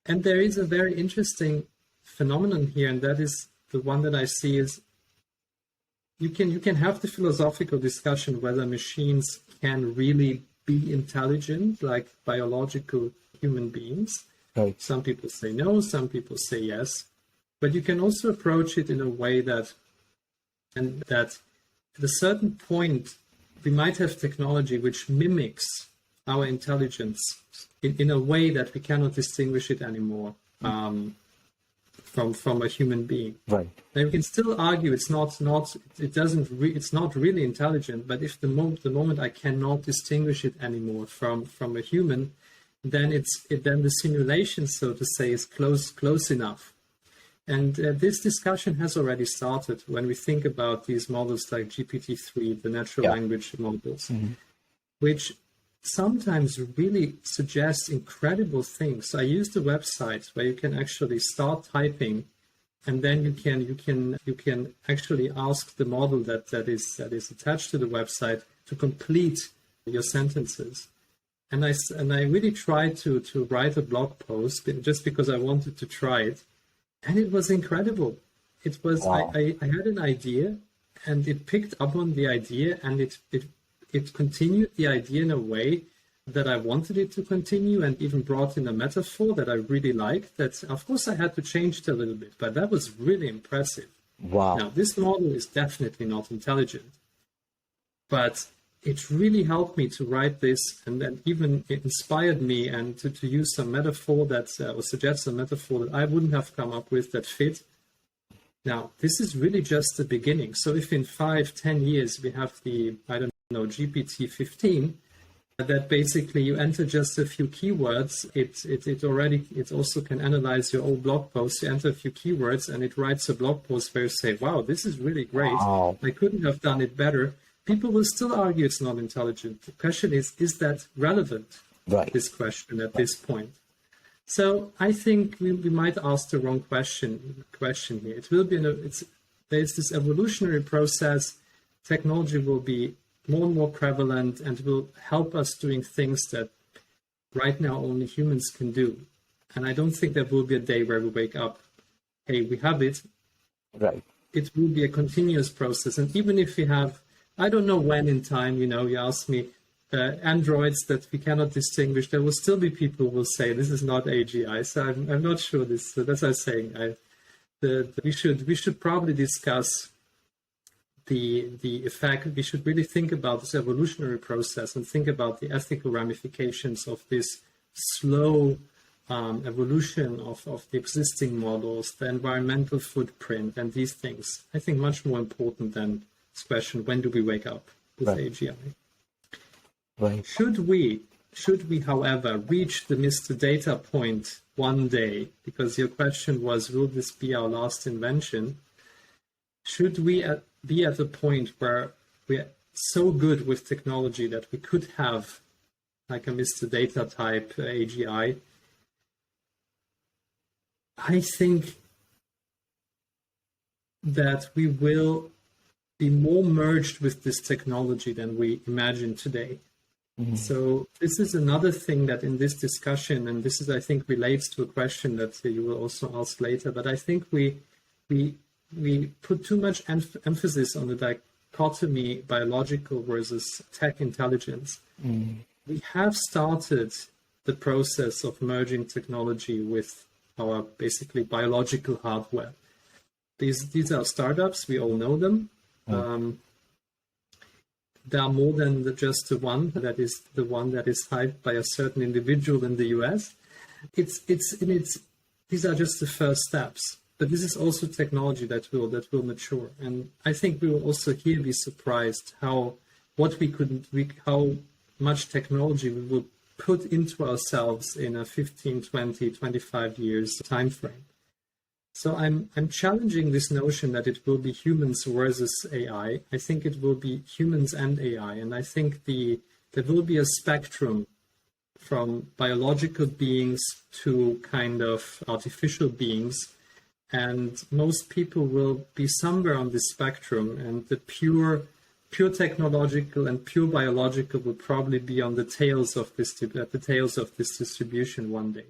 And there is a very interesting phenomenon here, and that is the one that I see is you can have the philosophical discussion whether machines can really be intelligent like biological human beings. Right. Some people say no, some people say yes. But you can also approach it in a way that at a certain point, we might have technology which mimics our intelligence in a way that we cannot distinguish it anymore from a human being. Right. Now we can still argue it's not really intelligent, but if the moment I cannot distinguish it anymore from a human, then then the simulation, so to say, is close enough. And this discussion has already started when we think about these models like GPT-3, the natural language models, which sometimes really suggest incredible things. So I used a website where you can actually start typing, and then you can actually ask the model that is attached to the website to complete your sentences. And I really tried to write a blog post just because I wanted to try it. And it was incredible. It was, wow. I had an idea, and it picked up on the idea, and it continued the idea in a way that I wanted it to continue, and even brought in a metaphor that I really liked. That, of course, I had to change it a little bit, but that was really impressive. Wow. Now, this model is definitely not intelligent, but it really helped me to write this, and then even it inspired me and to use some metaphor or suggest some metaphor that I wouldn't have come up with that fit. Now, this is really just the beginning. So if in 5-10 years we have the, GPT-15, that basically you enter just a few keywords, it also can analyze your old blog posts. You enter a few keywords and it writes a blog post where you say, wow, this is really great. Wow. I couldn't have done it better. People will still argue it's not intelligent. The question is that relevant? Right. This question at this point. So I think we might ask the wrong question here. It will be there's this evolutionary process. Technology will be more and more prevalent and will help us doing things that right now only humans can do. And I don't think there will be a day where we wake up, hey, we have it. Right. It will be a continuous process. And even if we have, I don't know when in time, you ask me, androids that we cannot distinguish, there will still be people who will say this is not AGI. So I'm not sure this. So that's what I'm saying. We should probably discuss the effect. We should really think about this evolutionary process and think about the ethical ramifications of this slow evolution of the existing models, the environmental footprint, and these things. I think much more important than this question: when do we wake up with AGI? Right. Should we, however, reach the Mr. Data point one day, because your question was, will this be our last invention? Should we be at a point where we're so good with technology that we could have like a Mr. Data type AGI? I think that we will be more merged with this technology than we imagine today. Mm-hmm. So this is another thing that in this discussion, and this is, I think, relates to a question that you will also ask later, but I think we put too much emphasis on the dichotomy biological versus tech intelligence. Mm-hmm. We have started the process of merging technology with our basically biological hardware. These are startups, we all know them. Mm-hmm. There are more than just the one that is the one that is hyped by a certain individual in the US. These are just the first steps, but this is also technology that will mature. And I think we will also here be surprised how much technology we will put into ourselves in a 15, 20, 25 years time frame. So I'm challenging this notion that it will be humans versus AI. I think it will be humans and AI. And I think there will be a spectrum from biological beings to kind of artificial beings. And most people will be somewhere on this spectrum. And the pure technological and pure biological will probably be on the tails of this distribution one day.